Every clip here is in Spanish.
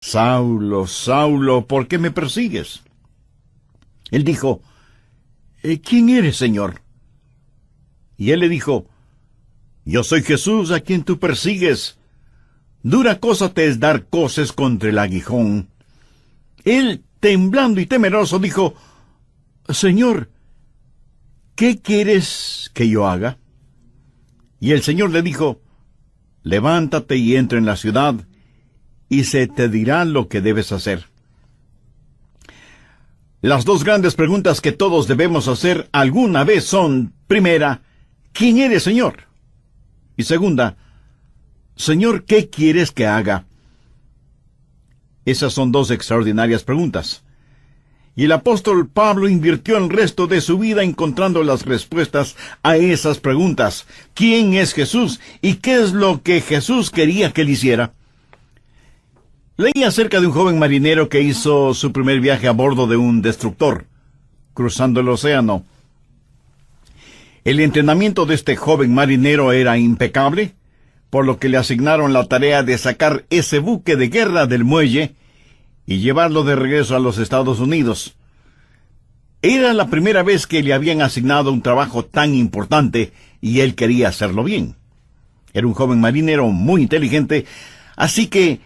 Saulo, Saulo, ¿por qué me persigues? Él dijo, ¿quién eres, Señor? Y él le dijo, yo soy Jesús a quien tú persigues. Dura cosa te es dar coces contra el aguijón. Él, temblando y temeroso, dijo, Señor, ¿qué quieres que yo haga? Y el Señor le dijo, levántate y entra en la ciudad, y se te dirá lo que debes hacer. Las dos grandes preguntas que todos debemos hacer alguna vez son, primera, ¿quién eres, Señor? Y segunda, Señor, ¿qué quieres que haga? Esas son dos extraordinarias preguntas. Y el apóstol Pablo invirtió el resto de su vida encontrando las respuestas a esas preguntas. ¿Quién es Jesús? ¿Y qué es lo que Jesús quería que él hiciera? Leí acerca de un joven marinero que hizo su primer viaje a bordo de un destructor, cruzando el océano. El entrenamiento de este joven marinero era impecable, por lo que le asignaron la tarea de sacar ese buque de guerra del muelle y llevarlo de regreso a los Estados Unidos. Era la primera vez que le habían asignado un trabajo tan importante y él quería hacerlo bien. Era un joven marinero muy inteligente, así que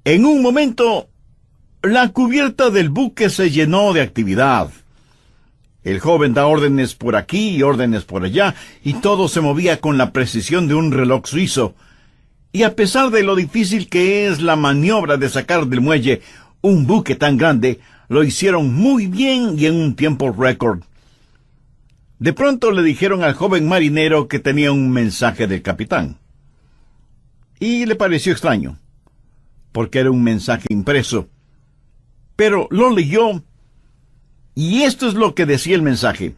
en un momento la cubierta del buque se llenó de actividad. El joven da órdenes por aquí y órdenes por allá, y todo se movía con la precisión de un reloj suizo. Y a pesar de lo difícil que es la maniobra de sacar del muelle un buque tan grande, lo hicieron muy bien y en un tiempo récord. De pronto le dijeron al joven marinero que tenía un mensaje del capitán. Y le pareció extraño, porque era un mensaje impreso. Pero lo leyó, y esto es lo que decía el mensaje.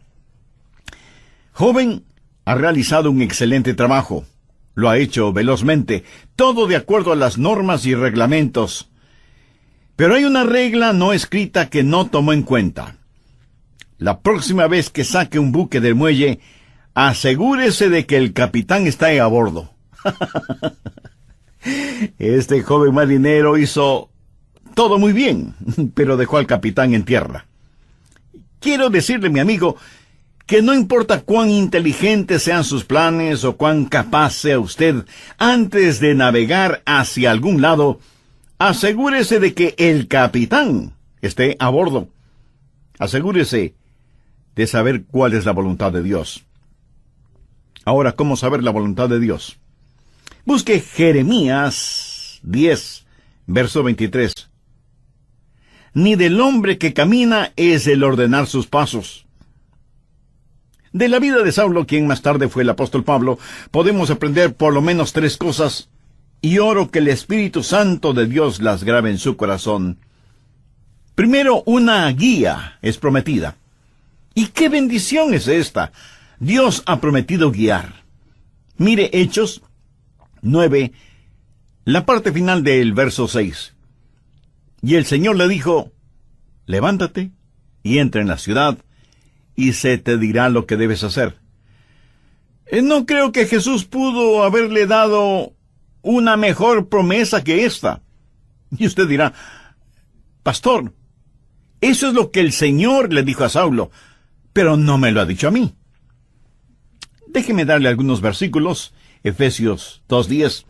Joven, ha realizado un excelente trabajo. Lo ha hecho velozmente, todo de acuerdo a las normas y reglamentos. Pero hay una regla no escrita que no tomó en cuenta. La próxima vez que saque un buque del muelle, asegúrese de que el capitán está a bordo. Este joven marinero hizo todo muy bien, pero dejó al capitán en tierra. Quiero decirle, mi amigo, que no importa cuán inteligentes sean sus planes o cuán capaz sea usted, antes de navegar hacia algún lado, asegúrese de que el capitán esté a bordo. Asegúrese de saber cuál es la voluntad de Dios. Ahora, ¿cómo saber la voluntad de Dios? Busque Jeremías 10, verso 23. Ni del hombre que camina es el ordenar sus pasos. De la vida de Saulo, quien más tarde fue el apóstol Pablo, podemos aprender por lo menos tres cosas, y oro que el Espíritu Santo de Dios las grabe en su corazón. Primero, una guía es prometida. ¿Y qué bendición es esta? Dios ha prometido guiar. Mire Hechos 9, la parte final del verso 6. Y el Señor le dijo, levántate y entra en la ciudad, y se te dirá lo que debes hacer. No creo que Jesús pudo haberle dado una mejor promesa que esta. Y usted dirá, pastor, eso es lo que el Señor le dijo a Saulo, pero no me lo ha dicho a mí. Déjeme darle algunos versículos. Efesios 2:10.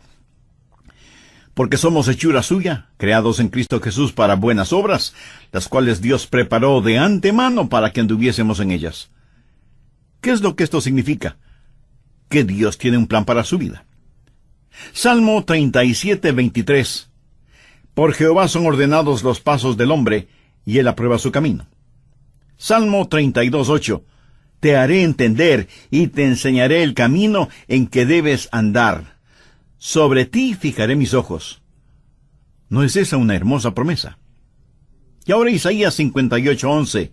Porque somos hechura suya, creados en Cristo Jesús para buenas obras, las cuales Dios preparó de antemano para que anduviésemos en ellas. ¿Qué es lo que esto significa? Que Dios tiene un plan para su vida. Salmo 37:23. Por Jehová son ordenados los pasos del hombre, y él aprueba su camino. Salmo 32:8. Te haré entender y te enseñaré el camino en que debes andar. Sobre ti fijaré mis ojos. ¿No es esa una hermosa promesa? Y ahora Isaías 58:11.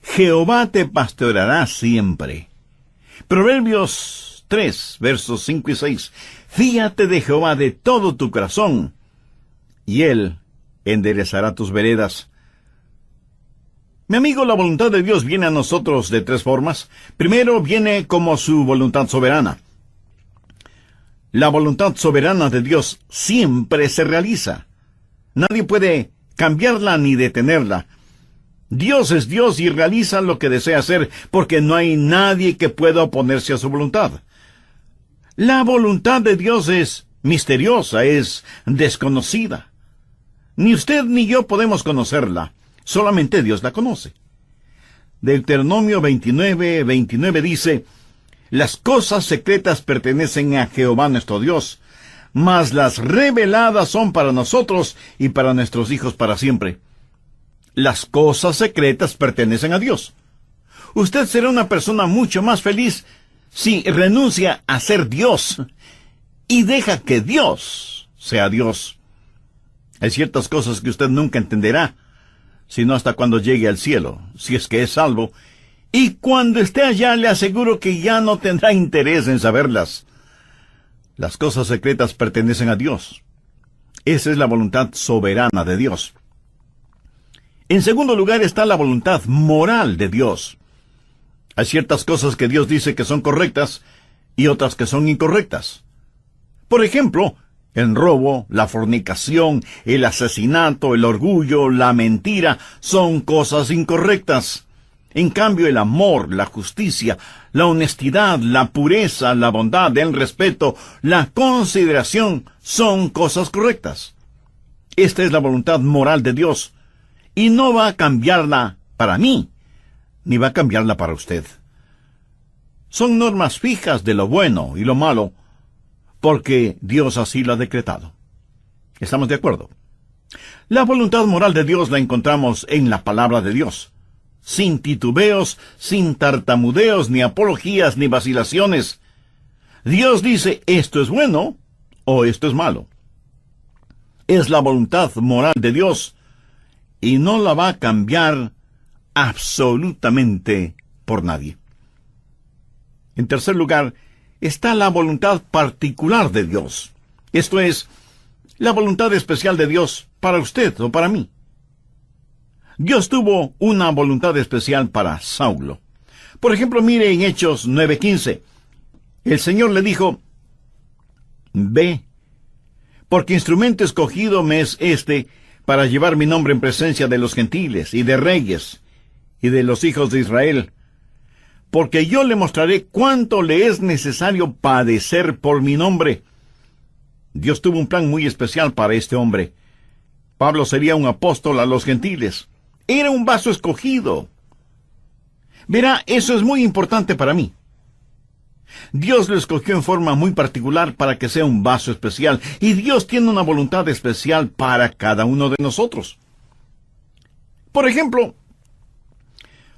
Jehová te pastoreará siempre. Proverbios 3, versos 5 y 6. Fíate de Jehová de todo tu corazón, y él enderezará tus veredas. Mi amigo, la voluntad de Dios viene a nosotros de tres formas. Primero, viene como su voluntad soberana. La voluntad soberana de Dios siempre se realiza. Nadie puede cambiarla ni detenerla. Dios es Dios y realiza lo que desea hacer, porque no hay nadie que pueda oponerse a su voluntad. La voluntad de Dios es misteriosa, es desconocida. Ni usted ni yo podemos conocerla, solamente Dios la conoce. Deuteronomio 29:29 dice: las cosas secretas pertenecen a Jehová nuestro Dios, mas las reveladas son para nosotros y para nuestros hijos para siempre. Las cosas secretas pertenecen a Dios. Usted será una persona mucho más feliz si renuncia a ser Dios y deja que Dios sea Dios. Hay ciertas cosas que usted nunca entenderá, sino hasta cuando llegue al cielo, si es que es salvo, y cuando esté allá le aseguro que ya no tendrá interés en saberlas. Las cosas secretas pertenecen a Dios. Esa es la voluntad soberana de Dios. En segundo lugar está la voluntad moral de Dios. Hay ciertas cosas que Dios dice que son correctas y otras que son incorrectas. Por ejemplo, el robo, la fornicación, el asesinato, el orgullo, la mentira son cosas incorrectas. En cambio, el amor, la justicia, la honestidad, la pureza, la bondad, el respeto, la consideración son cosas correctas. Esta es la voluntad moral de Dios, y no va a cambiarla para mí, ni va a cambiarla para usted. Son normas fijas de lo bueno y lo malo, porque Dios así lo ha decretado. ¿Estamos de acuerdo? La voluntad moral de Dios la encontramos en la palabra de Dios, sin titubeos, sin tartamudeos, ni apologías, ni vacilaciones. Dios dice, esto es bueno, o esto es malo. Es la voluntad moral de Dios, y no la va a cambiar absolutamente por nadie. En tercer lugar, está la voluntad particular de Dios. Esto es, la voluntad especial de Dios para usted o para mí. Dios tuvo una voluntad especial para Saulo. Por ejemplo, mire en Hechos 9:15. El Señor le dijo, ve, porque instrumento escogido me es este para llevar mi nombre en presencia de los gentiles y de reyes y de los hijos de Israel, porque yo le mostraré cuánto le es necesario padecer por mi nombre. Dios tuvo un plan muy especial para este hombre. Pablo sería un apóstol a los gentiles. Era un vaso escogido. Verá, eso es muy importante para mí. Dios lo escogió en forma muy particular para que sea un vaso especial, y Dios tiene una voluntad especial para cada uno de nosotros. Por ejemplo,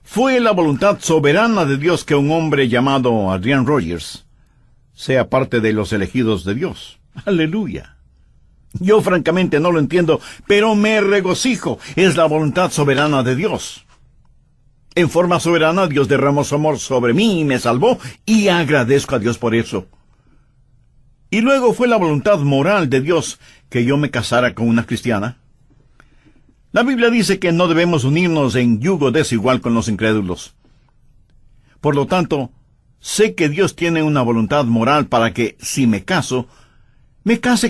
fue la voluntad soberana de Dios que un hombre llamado Adrian Rogers sea parte de los elegidos de Dios. ¡Aleluya! Yo francamente no lo entiendo, pero me regocijo. Es la voluntad soberana de Dios. En forma soberana, Dios derramó su amor sobre mí y me salvó, y agradezco a Dios por eso. Y luego fue la voluntad moral de Dios que yo me casara con una cristiana. La Biblia dice que no debemos unirnos en yugo desigual con los incrédulos. Por lo tanto, sé que Dios tiene una voluntad moral para que, si me case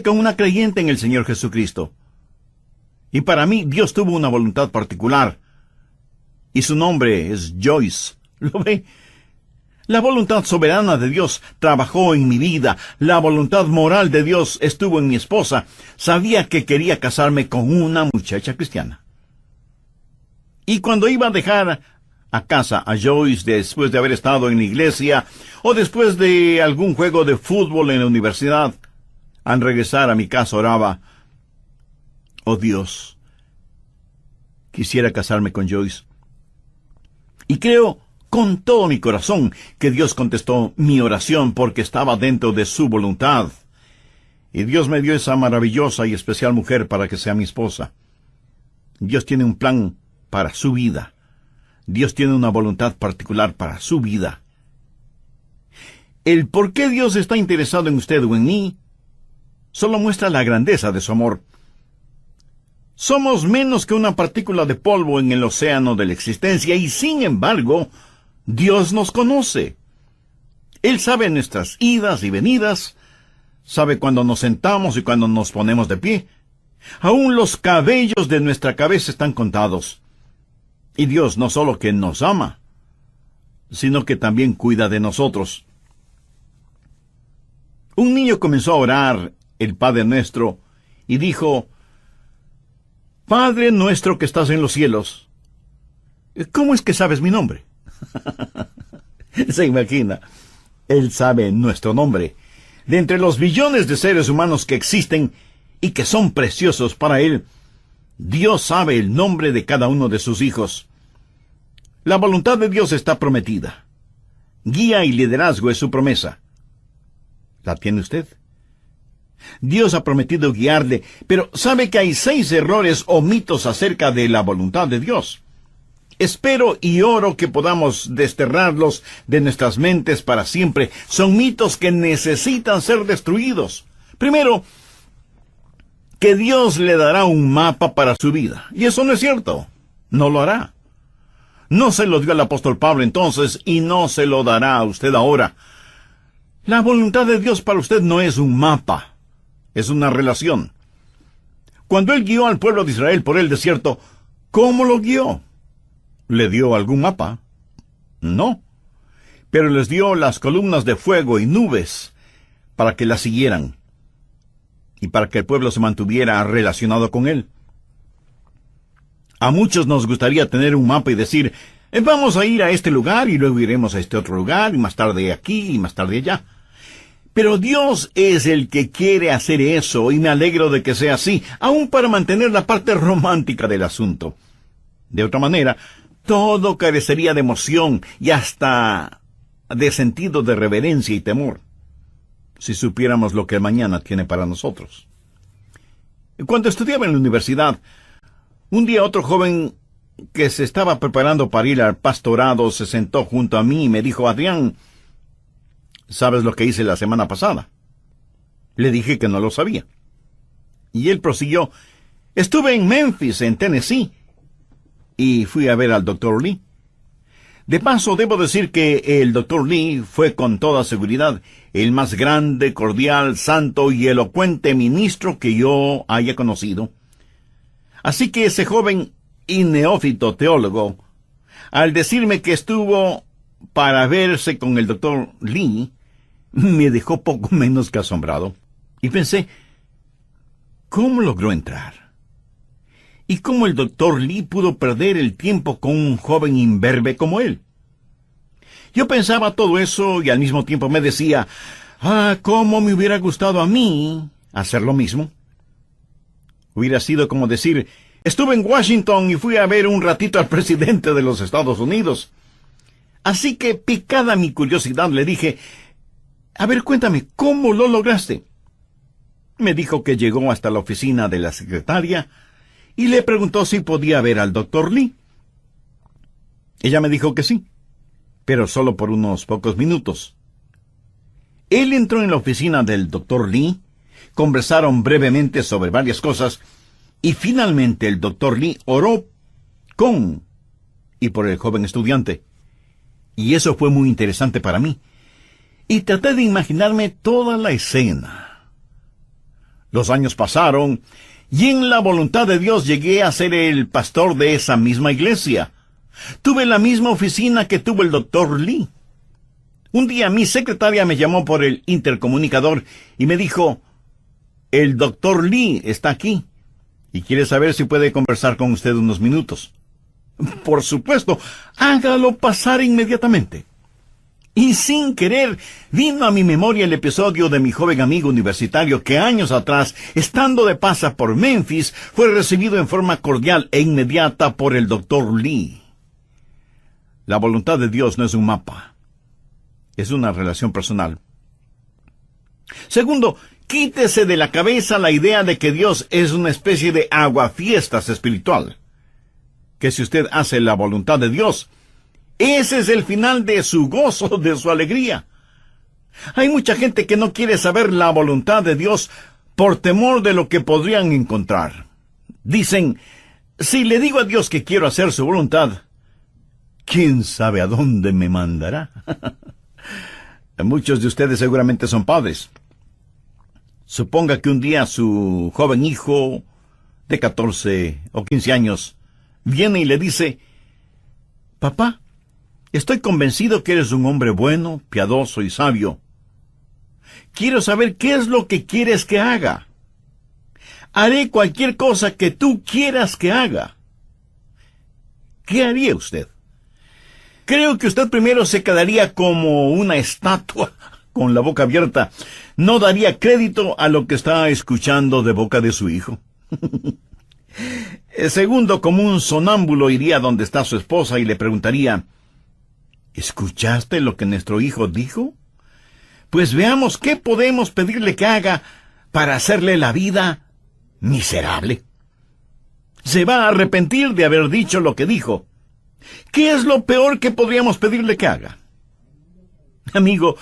con una creyente en el Señor Jesucristo. Y para mí, Dios tuvo una voluntad particular, y su nombre es Joyce. ¿Lo ve? La voluntad soberana de Dios trabajó en mi vida. La voluntad moral de Dios estuvo en mi esposa. Sabía que quería casarme con una muchacha cristiana. Y cuando iba a dejar a casa a Joyce después de haber estado en la iglesia, o después de algún juego de fútbol en la universidad, al regresar a mi casa oraba, oh Dios, quisiera casarme con Joyce. Y creo con todo mi corazón que Dios contestó mi oración porque estaba dentro de su voluntad. Y Dios me dio esa maravillosa y especial mujer para que sea mi esposa. Dios tiene un plan para su vida. Dios tiene una voluntad particular para su vida. El por qué Dios está interesado en usted o en mí solo muestra la grandeza de su amor. Somos menos que una partícula de polvo en el océano de la existencia, y sin embargo, Dios nos conoce. Él sabe nuestras idas y venidas, sabe cuando nos sentamos y cuando nos ponemos de pie, Aún los cabellos de nuestra cabeza están contados. Y Dios no solo que nos ama, sino que también cuida de nosotros. Un niño comenzó a orar el Padre Nuestro y dijo: Padre nuestro que estás en los cielos. ¿Cómo es que sabes mi nombre? Se imagina, Él sabe nuestro nombre. De entre los billones de seres humanos que existen y que son preciosos para Él, Dios sabe el nombre de cada uno de sus hijos. La voluntad de Dios está prometida. Guía y liderazgo es su promesa. ¿La tiene usted? Dios ha prometido guiarle, pero sabe que hay 6 errores o mitos acerca de la voluntad de Dios. Espero y oro que podamos desterrarlos de nuestras mentes para siempre. Son mitos que necesitan ser destruidos. Primero, que Dios le dará un mapa para su vida. Y eso no es cierto. No lo hará. No se lo dio al apóstol Pablo entonces, y no se lo dará a usted ahora. La voluntad de Dios para usted no es un mapa, es una relación. Cuando Él guió al pueblo de Israel por el desierto, ¿cómo lo guió? ¿Le dio algún mapa? No. Pero les dio las columnas de fuego y nubes para que las siguieran y para que el pueblo se mantuviera relacionado con Él. A muchos nos gustaría tener un mapa y decir: vamos a ir a este lugar y luego iremos a este otro lugar y más tarde aquí y más tarde allá. Pero Dios es el que quiere hacer eso, y me alegro de que sea así, aún para mantener la parte romántica del asunto. De otra manera, todo carecería de emoción y hasta de sentido de reverencia y temor, si supiéramos lo que el mañana tiene para nosotros. Cuando estudiaba en la universidad, un día otro joven que se estaba preparando para ir al pastorado se sentó junto a mí y me dijo: Adrián, ¿sabes lo que hice la semana pasada? Le dije que no lo sabía. Y él prosiguió: estuve en Memphis, en Tennessee, y fui a ver al Dr. Lee. De paso, debo decir que el Dr. Lee fue con toda seguridad el más grande, cordial, santo y elocuente ministro que yo haya conocido. Así que ese joven y neófito teólogo, al decirme que estuvo para verse con el Dr. Lee, me dejó poco menos que asombrado. Y pensé: ¿cómo logró entrar? ¿Y cómo el Dr. Lee pudo perder el tiempo con un joven imberbe como él? Yo pensaba todo eso y al mismo tiempo me decía: ¿cómo me hubiera gustado a mí hacer lo mismo? Hubiera sido como decir: estuve en Washington y fui a ver un ratito al presidente de los Estados Unidos. Así que, picada mi curiosidad, le dije: a ver, cuéntame, ¿cómo lo lograste? Me dijo que llegó hasta la oficina de la secretaria y le preguntó si podía ver al Dr. Lee. Ella me dijo que sí, pero solo por unos pocos minutos. Él entró en la oficina del Dr. Lee, conversaron brevemente sobre varias cosas, y finalmente el Dr. Lee oró con y por el joven estudiante. Y eso fue muy interesante para mí. Y traté de imaginarme toda la escena. Los años pasaron, y en la voluntad de Dios llegué a ser el pastor de esa misma iglesia. Tuve la misma oficina que tuvo el Dr. Lee. Un día mi secretaria me llamó por el intercomunicador y me dijo: el Dr. Lee está aquí y quiere saber si puede conversar con usted unos minutos. Por supuesto, hágalo pasar inmediatamente. Y sin querer, vino a mi memoria el episodio de mi joven amigo universitario que años atrás, estando de paso por Memphis, fue recibido en forma cordial e inmediata por el Dr. Lee. La voluntad de Dios no es un mapa, es una relación personal. Segundo, quítese de la cabeza la idea de que Dios es una especie de aguafiestas espiritual. Que si usted hace la voluntad de Dios, ese es el final de su gozo, de su alegría. Hay mucha gente que no quiere saber la voluntad de Dios por temor de lo que podrían encontrar. Dicen: si le digo a Dios que quiero hacer su voluntad, ¿quién sabe a dónde me mandará? Muchos de ustedes seguramente son padres. Suponga que un día su joven hijo de 14 o 15 años, viene y le dice: «Papá, estoy convencido que eres un hombre bueno, piadoso y sabio. Quiero saber qué es lo que quieres que haga. Haré cualquier cosa que tú quieras que haga». ¿Qué haría usted? Creo que usted primero se quedaría como una estatua, con la boca abierta. No daría crédito a lo que está escuchando de boca de su hijo. Segundo, como un sonámbulo, iría donde está su esposa y le preguntaría: ¿escuchaste lo que nuestro hijo dijo? Pues veamos qué podemos pedirle que haga para hacerle la vida miserable. Se va a arrepentir de haber dicho lo que dijo. ¿Qué es lo peor que podríamos pedirle que haga? Amigo,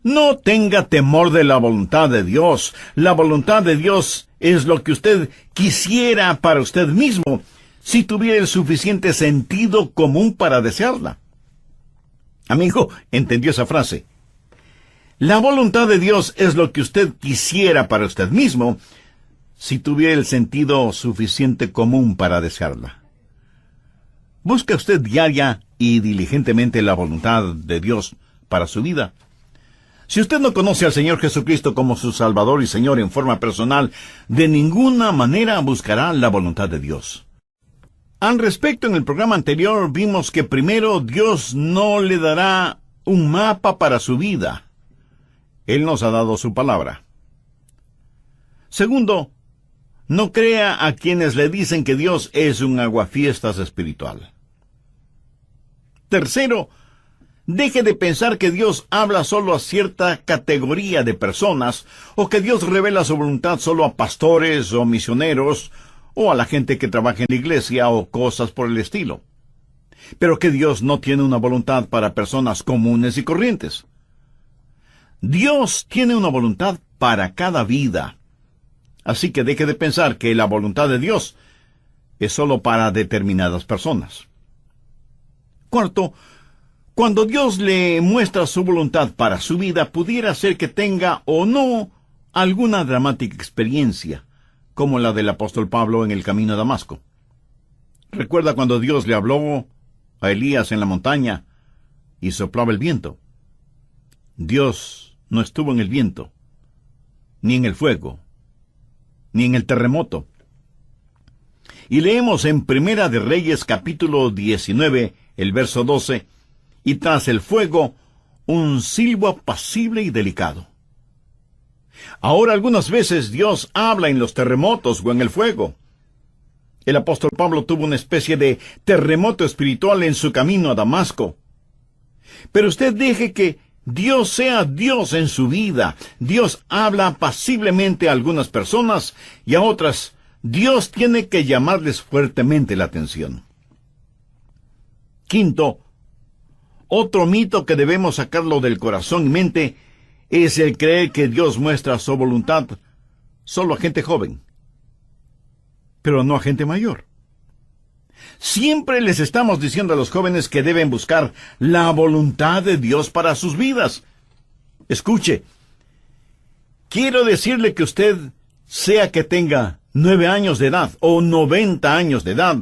no tenga temor de la voluntad de Dios. La voluntad de Dios es lo que usted quisiera para usted mismo, si tuviera el suficiente sentido común para desearla. Amigo, ¿entendió esa frase? La voluntad de Dios es lo que usted quisiera para usted mismo, si tuviera el sentido suficiente común para desearla. ¿Busca usted diaria y diligentemente la voluntad de Dios para su vida? Si usted no conoce al Señor Jesucristo como su Salvador y Señor en forma personal, de ninguna manera buscará la voluntad de Dios. Al respecto, en el programa anterior vimos que primero Dios no le dará un mapa para su vida. Él nos ha dado su palabra. Segundo, no crea a quienes le dicen que Dios es un aguafiestas espiritual. Tercero, deje de pensar que Dios habla solo a cierta categoría de personas, o que Dios revela su voluntad solo a pastores o misioneros, o a la gente que trabaja en la iglesia, o cosas por el estilo. Pero que Dios no tiene una voluntad para personas comunes y corrientes. Dios tiene una voluntad para cada vida. Así que deje de pensar que la voluntad de Dios es solo para determinadas personas. Cuarto, cuando Dios le muestra su voluntad para su vida, pudiera ser que tenga o no alguna dramática experiencia, como la del apóstol Pablo en el camino a Damasco. ¿Recuerda cuando Dios le habló a Elías en la montaña y soplaba el viento? Dios no estuvo en el viento, ni en el fuego, ni en el terremoto. Y leemos en Primera de Reyes capítulo 19, el verso 12, y tras el fuego, un silbo apacible y delicado. Ahora algunas veces Dios habla en los terremotos o en el fuego. El apóstol Pablo tuvo una especie de terremoto espiritual en su camino a Damasco. Pero usted deje que Dios sea Dios en su vida. Dios habla apaciblemente a algunas personas y a otras Dios tiene que llamarles fuertemente la atención. Quinto, otro mito que debemos sacarlo del corazón y mente es el creer que Dios muestra su voluntad solo a gente joven, pero no a gente mayor. Siempre les estamos diciendo a los jóvenes que deben buscar la voluntad de Dios para sus vidas. Escuche, quiero decirle que usted, sea que tenga 9 años de edad o 90 años de edad,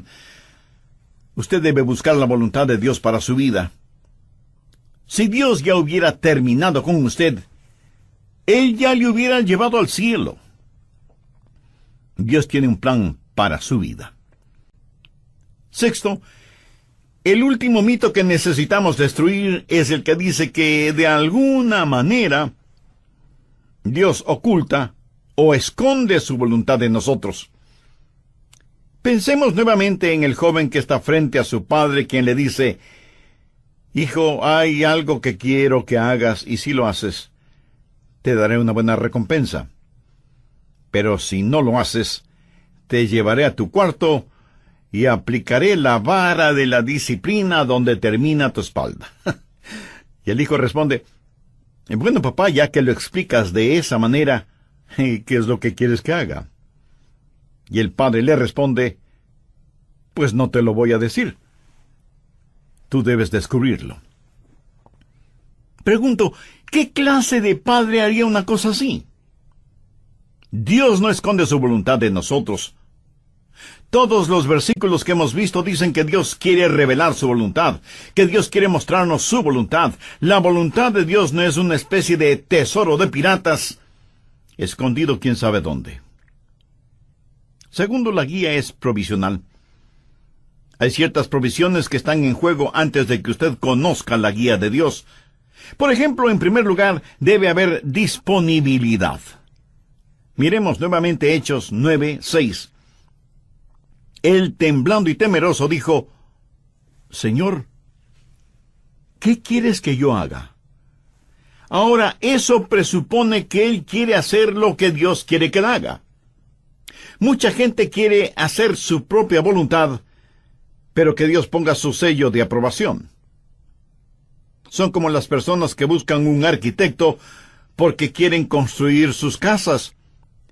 usted debe buscar la voluntad de Dios para su vida. Si Dios ya hubiera terminado con usted, Él ya le hubiera llevado al cielo. Dios tiene un plan para su vida. Sexto, el último mito que necesitamos destruir es el que dice que de alguna manera Dios oculta o esconde su voluntad de nosotros. Pensemos nuevamente en el joven que está frente a su padre, quien le dice: «Hijo, hay algo que quiero que hagas, y si lo haces, te daré una buena recompensa. Pero si no lo haces, te llevaré a tu cuarto y aplicaré la vara de la disciplina donde termina tu espalda». Y el hijo responde: «Bueno, papá, ya que lo explicas de esa manera, ¿qué es lo que quieres que haga?». Y el padre le responde: «Pues no te lo voy a decir. Tú debes descubrirlo». Pregunto, ¿qué clase de padre haría una cosa así? Dios no esconde su voluntad de nosotros, Todos los versículos que hemos visto dicen que Dios quiere revelar su voluntad, que Dios quiere mostrarnos su voluntad. La voluntad de Dios no es una especie de tesoro de piratas, escondido quién sabe dónde. Segundo, la guía es provisional. Hay ciertas provisiones que están en juego antes de que usted conozca la guía de Dios. Por ejemplo, en primer lugar, debe haber disponibilidad. Miremos nuevamente Hechos 9:6. Él, temblando y temeroso, dijo: Señor, ¿qué quieres que yo haga? Ahora, eso presupone que él quiere hacer lo que Dios quiere que él haga. Mucha gente quiere hacer su propia voluntad, pero que Dios ponga su sello de aprobación. Son como las personas que buscan un arquitecto porque quieren construir sus casas,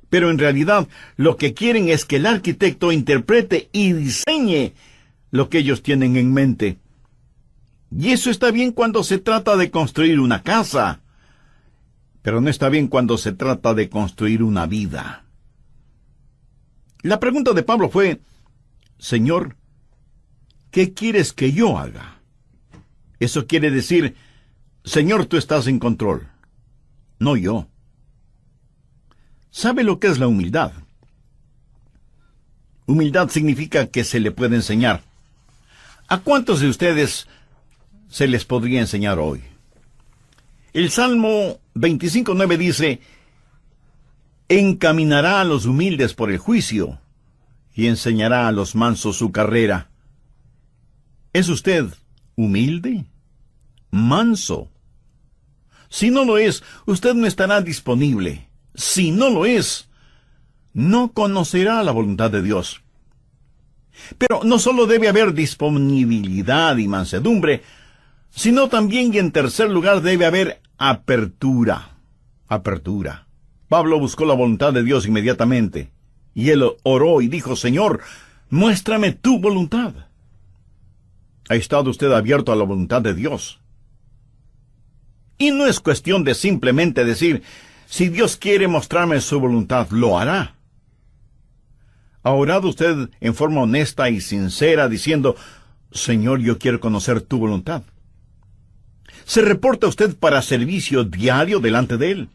pero en realidad lo que quieren es que el arquitecto interprete y diseñe lo que ellos tienen en mente. Y eso está bien cuando se trata de construir una casa, pero no está bien cuando se trata de construir una vida. La pregunta de Pablo fue: Señor, ¿qué quieres que yo haga? Eso quiere decir: Señor, tú estás en control, no yo. ¿Sabe lo que es la humildad? Humildad significa que se le puede enseñar. ¿A cuántos de ustedes se les podría enseñar hoy? El Salmo 25:9 dice: encaminará a los humildes por el juicio y enseñará a los mansos su carrera. ¿Es usted humilde? ¿Manso? Si no lo es, usted no estará disponible. Si no lo es, no conocerá la voluntad de Dios. Pero no solo debe haber disponibilidad y mansedumbre, sino también, y en tercer lugar, debe haber apertura. Apertura. Pablo buscó la voluntad de Dios inmediatamente, y él oró y dijo: Señor, muéstrame tu voluntad. ¿Ha estado usted abierto a la voluntad de Dios? Y no es cuestión de simplemente decir: si Dios quiere mostrarme su voluntad, lo hará. ¿Ha orado usted en forma honesta y sincera diciendo: Señor, yo quiero conocer tu voluntad? ¿Se reporta usted para servicio diario delante de Él?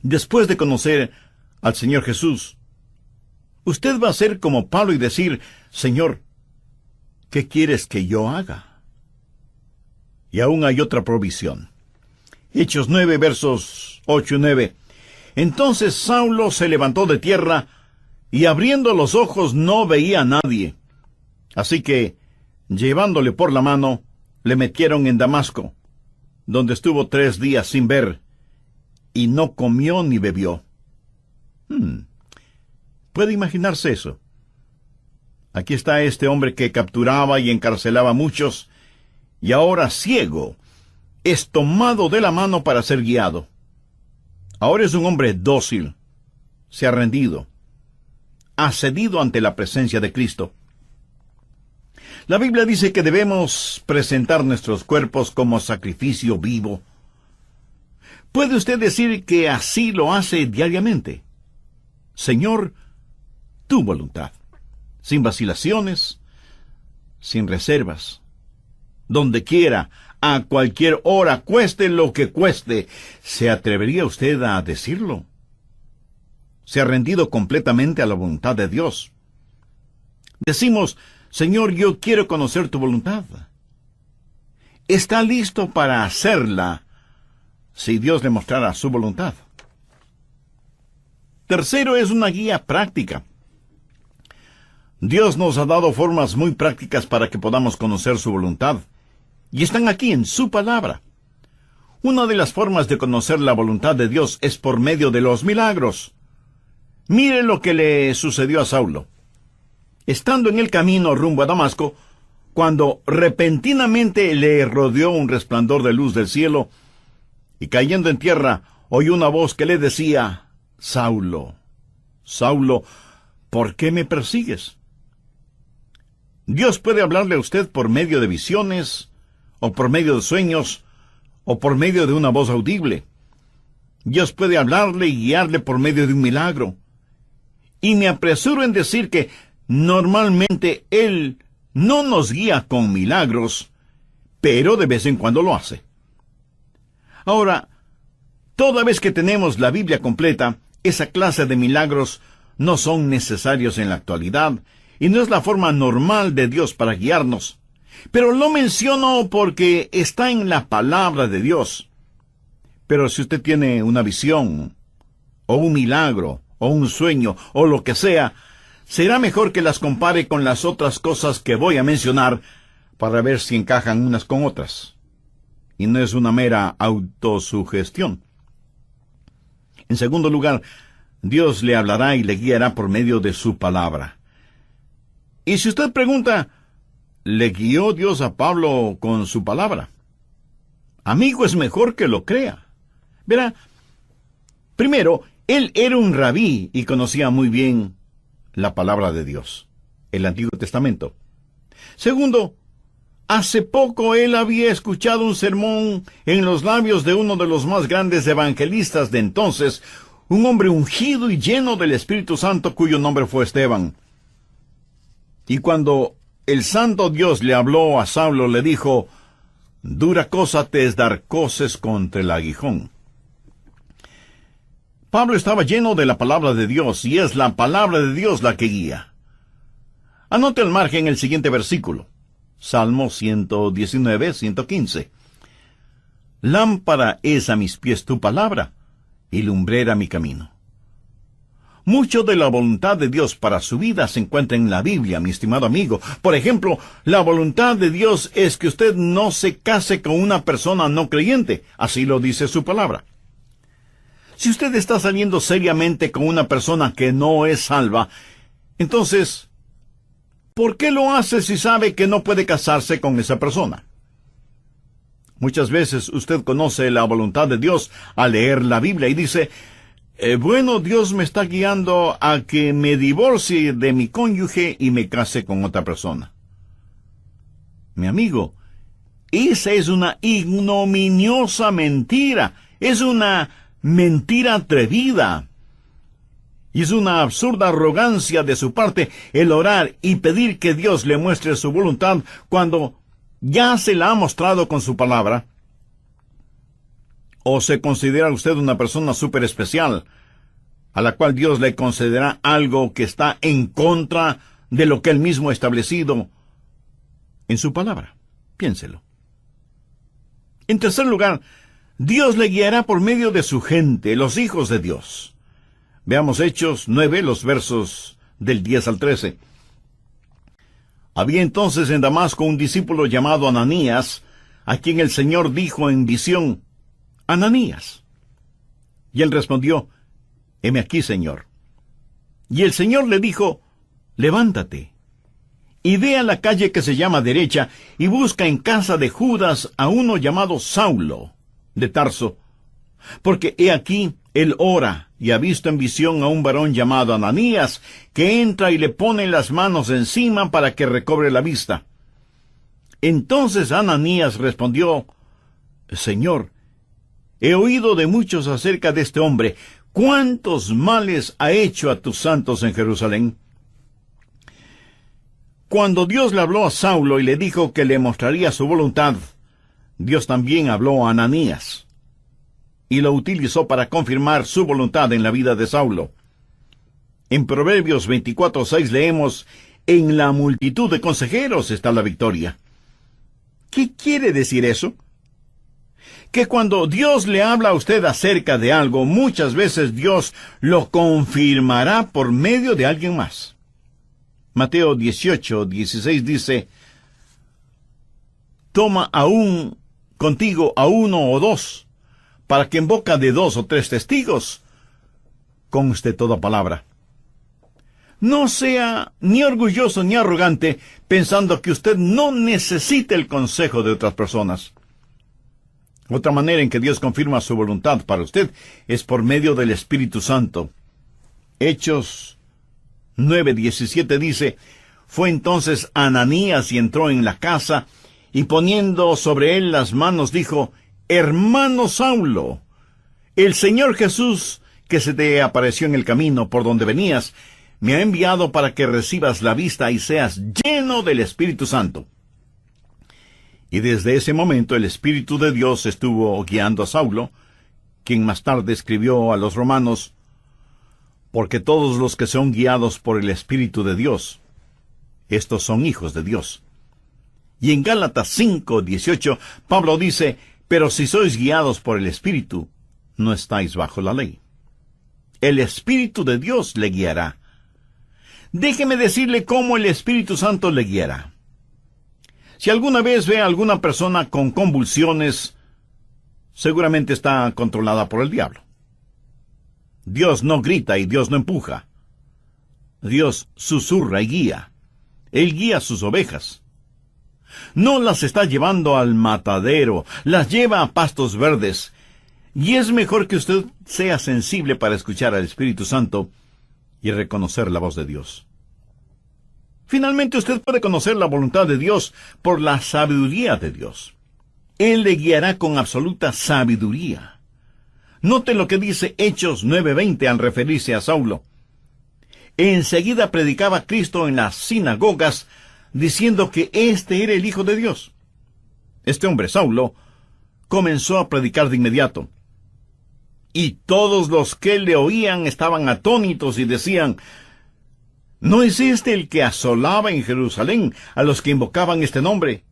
Después de conocer al Señor Jesús, usted va a ser como Pablo y decir: Señor, ¿qué quieres que yo haga? Y aún hay otra provisión. Hechos 9, versos 8 y 9. Entonces Saulo se levantó de tierra, y abriendo los ojos no veía a nadie. Así que, llevándole por la mano, le metieron en Damasco, donde estuvo 3 días sin ver, y no comió ni bebió. ¿Puede imaginarse eso? Aquí está este hombre que capturaba y encarcelaba a muchos, y ahora ciego, es tomado de la mano para ser guiado. Ahora es un hombre dócil, se ha rendido, ha cedido ante la presencia de Cristo. La Biblia dice que debemos presentar nuestros cuerpos como sacrificio vivo. ¿Puede usted decir que así lo hace diariamente? Señor, tu voluntad, sin vacilaciones, sin reservas, donde quiera, a cualquier hora, cueste lo que cueste. ¿Se atrevería usted a decirlo? ¿Se ha rendido completamente a la voluntad de Dios? Decimos: Señor, yo quiero conocer tu voluntad. ¿Está listo para hacerla si Dios le mostrara su voluntad? Tercero, es una guía práctica. Dios nos ha dado formas muy prácticas para que podamos conocer su voluntad, y están aquí en su palabra. Una de las formas de conocer la voluntad de Dios es por medio de los milagros. Mire lo que le sucedió a Saulo. Estando en el camino rumbo a Damasco, cuando repentinamente le rodeó un resplandor de luz del cielo, y cayendo en tierra, oyó una voz que le decía: Saulo, Saulo, ¿por qué me persigues? Dios puede hablarle a usted por medio de visiones, o por medio de sueños, o por medio de una voz audible. Dios puede hablarle y guiarle por medio de un milagro. Y me apresuro en decir que normalmente Él no nos guía con milagros, pero de vez en cuando lo hace. Ahora, toda vez que tenemos la Biblia completa, esa clase de milagros no son necesarios en la actualidad, y no es la forma normal de Dios para guiarnos. Pero lo menciono porque está en la palabra de Dios. Pero si usted tiene una visión, o un milagro, o un sueño, o lo que sea, será mejor que las compare con las otras cosas que voy a mencionar para ver si encajan unas con otras. Y no es una mera autosugestión. En segundo lugar, Dios le hablará y le guiará por medio de su palabra. Y si usted pregunta, ¿le guió Dios a Pablo con su palabra? Amigo, es mejor que lo crea. Verá, primero, él era un rabí y conocía muy bien la palabra de Dios, el Antiguo Testamento. Segundo, hace poco él había escuchado un sermón en los labios de uno de los más grandes evangelistas de entonces, un hombre ungido y lleno del Espíritu Santo cuyo nombre fue Esteban. Y cuando el santo Dios le habló a Saulo, le dijo, «Dura cosa te es dar coces contra el aguijón». Pablo estaba lleno de la palabra de Dios, y es la palabra de Dios la que guía. Anote al margen el siguiente versículo. Salmo 119, 115. Lámpara es a mis pies tu palabra, y lumbrera mi camino. Mucho de la voluntad de Dios para su vida se encuentra en la Biblia, mi estimado amigo. Por ejemplo, la voluntad de Dios es que usted no se case con una persona no creyente. Así lo dice su palabra. Si usted está saliendo seriamente con una persona que no es salva, entonces, ¿por qué lo hace si sabe que no puede casarse con esa persona? Muchas veces usted conoce la voluntad de Dios al leer la Biblia y dice, bueno, Dios me está guiando a que me divorcie de mi cónyuge y me case con otra persona. Mi amigo, esa es una ignominiosa mentira. Es una mentira atrevida. Y es una absurda arrogancia de su parte el orar y pedir que Dios le muestre su voluntad cuando ya se la ha mostrado con su palabra. ¿O se considera usted una persona súper especial, a la cual Dios le concederá algo que está en contra de lo que Él mismo ha establecido en su palabra? Piénselo. En tercer lugar, Dios le guiará por medio de su gente, los hijos de Dios. Veamos Hechos 9, los versos del 10 al 13. Había entonces en Damasco un discípulo llamado Ananías, a quien el Señor dijo en visión, «Ananías». Y él respondió, «Heme aquí, Señor». Y el Señor le dijo, «Levántate, y ve a la calle que se llama Derecha, y busca en casa de Judas a uno llamado Saulo, de Tarso, porque he aquí, él ora, y ha visto en visión a un varón llamado Ananías, que entra y le pone las manos encima para que recobre la vista». Entonces Ananías respondió, «Señor, he oído de muchos acerca de este hombre. ¿Cuántos males ha hecho a tus santos en Jerusalén?» Cuando Dios le habló a Saulo y le dijo que le mostraría su voluntad, Dios también habló a Ananías y lo utilizó para confirmar su voluntad en la vida de Saulo. En Proverbios 24:6 leemos, «En la multitud de consejeros está la victoria». ¿Qué quiere decir eso? Que cuando Dios le habla a usted acerca de algo, muchas veces Dios lo confirmará por medio de alguien más. Mateo 18:16 dice, «Toma aún contigo a uno o dos, para que en boca de 2 o 3 testigos conste toda palabra». No sea ni orgulloso ni arrogante pensando que usted no necesita el consejo de otras personas. Otra manera en que Dios confirma su voluntad para usted es por medio del Espíritu Santo. Hechos 9:17 dice, «Fue entonces Ananías y entró en la casa, y poniendo sobre él las manos dijo, Hermano Saulo, el Señor Jesús, que se te apareció en el camino por donde venías, me ha enviado para que recibas la vista y seas lleno del Espíritu Santo. Y desde ese momento el Espíritu de Dios estuvo guiando a Saulo, quien más tarde escribió a los romanos, porque todos los que son guiados por el Espíritu de Dios, estos son hijos de Dios. Y en Gálatas 5:18, Pablo dice, pero si sois guiados por el Espíritu, no estáis bajo la ley. El Espíritu de Dios le guiará. Déjeme decirle cómo el Espíritu Santo le guiará. Si alguna vez ve a alguna persona con convulsiones, seguramente está controlada por el diablo. Dios no grita y Dios no empuja. Dios susurra y guía. Él guía a sus ovejas. No las está llevando al matadero, las lleva a pastos verdes. Y es mejor que usted sea sensible para escuchar al Espíritu Santo y reconocer la voz de Dios. Finalmente usted puede conocer la voluntad de Dios por la sabiduría de Dios. Él le guiará con absoluta sabiduría. Note lo que dice Hechos 9:20 al referirse a Saulo. Enseguida predicaba Cristo en las sinagogas, diciendo que éste era el Hijo de Dios. Este hombre, Saulo, comenzó a predicar de inmediato. Y todos los que le oían estaban atónitos y decían, ¿no es este el que asolaba en Jerusalén a los que invocaban este nombre?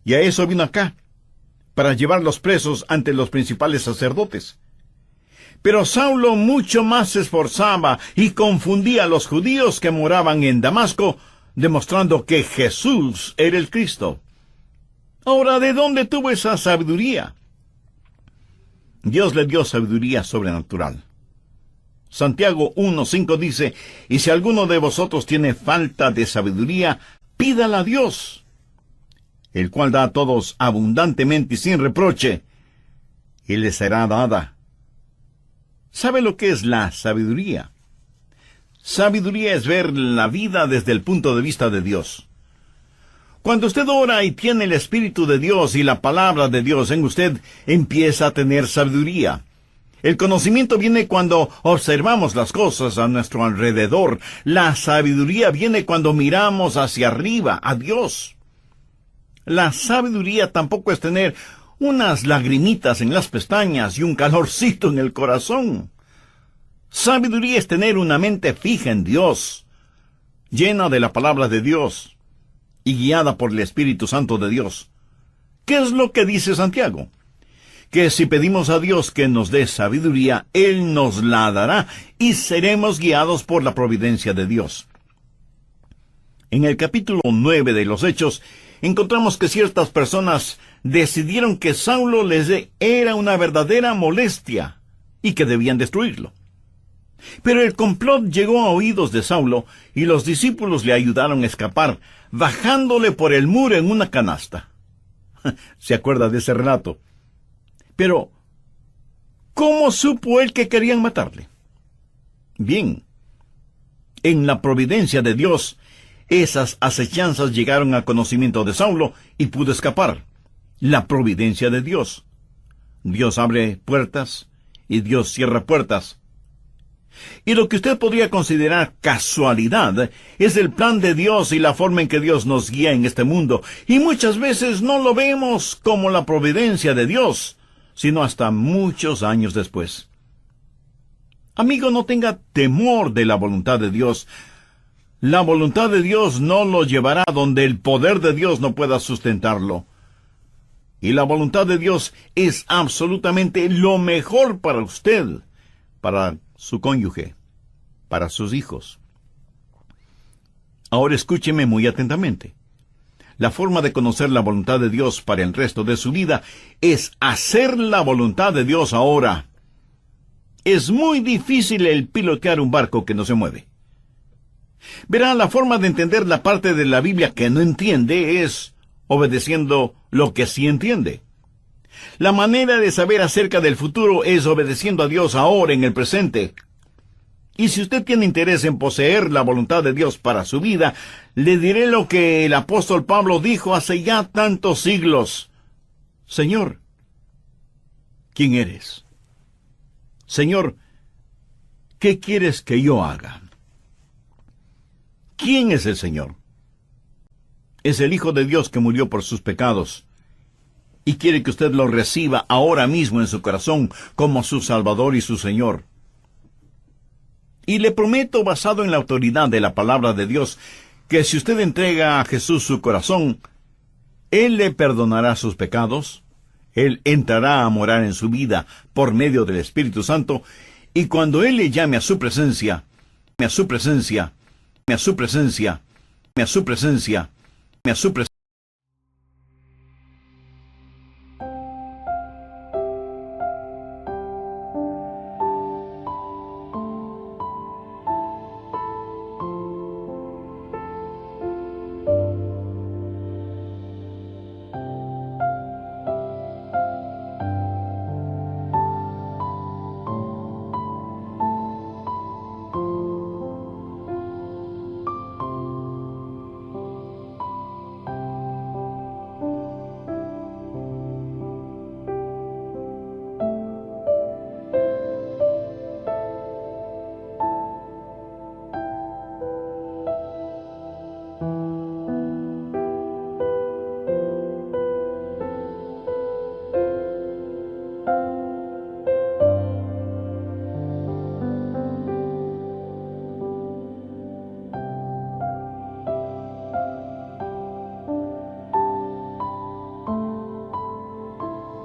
Y a eso vino acá, para llevarlos presos ante los principales sacerdotes. Pero Saulo mucho más se esforzaba y confundía a los judíos que moraban en Damasco, demostrando que Jesús era el Cristo. Ahora, ¿de dónde tuvo esa sabiduría? Dios le dio sabiduría sobrenatural. Santiago 1:5 dice, y si alguno de vosotros tiene falta de sabiduría, pídala a Dios, el cual da a todos abundantemente y sin reproche, y le será dada. ¿Sabe lo que es la sabiduría? Sabiduría es ver la vida desde el punto de vista de Dios. Cuando usted ora y tiene el Espíritu de Dios y la palabra de Dios en usted, empieza a tener sabiduría. El conocimiento viene cuando observamos las cosas a nuestro alrededor. La sabiduría viene cuando miramos hacia arriba, a Dios. La sabiduría tampoco es tener unas lagrimitas en las pestañas y un calorcito en el corazón. Sabiduría es tener una mente fija en Dios, llena de la palabra de Dios y guiada por el Espíritu Santo de Dios. ¿Qué es lo que dice Santiago? Que si pedimos a Dios que nos dé sabiduría, Él nos la dará y seremos guiados por la providencia de Dios. En el capítulo 9 de los Hechos, encontramos que ciertas personas decidieron que Saulo les era una verdadera molestia y que debían destruirlo. Pero el complot llegó a oídos de Saulo y los discípulos le ayudaron a escapar, bajándole por el muro en una canasta. ¿Se acuerda de ese relato? Pero, ¿cómo supo él que querían matarle? Bien, en la providencia de Dios, esas acechanzas llegaron al conocimiento de Saulo y pudo escapar. La providencia de Dios. Dios abre puertas y Dios cierra puertas. Y lo que usted podría considerar casualidad es el plan de Dios y la forma en que Dios nos guía en este mundo. Y muchas veces no lo vemos como la providencia de Dios, sino hasta muchos años después. Amigo, no tenga temor de la voluntad de Dios. La voluntad de Dios no lo llevará donde el poder de Dios no pueda sustentarlo. Y la voluntad de Dios es absolutamente lo mejor para usted, para su cónyuge, para sus hijos. Ahora escúcheme muy atentamente. La forma de conocer la voluntad de Dios para el resto de su vida es hacer la voluntad de Dios ahora. Es muy difícil el pilotear un barco que no se mueve. Verá, la forma de entender la parte de la Biblia que no entiende es obedeciendo lo que sí entiende. La manera de saber acerca del futuro es obedeciendo a Dios ahora en el presente. Y si usted tiene interés en poseer la voluntad de Dios para su vida, le diré lo que el apóstol Pablo dijo hace ya tantos siglos. Señor, ¿quién eres? Señor, ¿qué quieres que yo haga? ¿Quién es el Señor? Es el Hijo de Dios que murió por sus pecados y quiere que usted lo reciba ahora mismo en su corazón como su Salvador y su Señor. Y le prometo, basado en la autoridad de la palabra de Dios, que si usted entrega a Jesús su corazón, Él le perdonará sus pecados, Él entrará a morar en su vida por medio del Espíritu Santo, y cuando Él le llame a su presencia, a su presencia, a su presencia, a su presencia, a su presencia,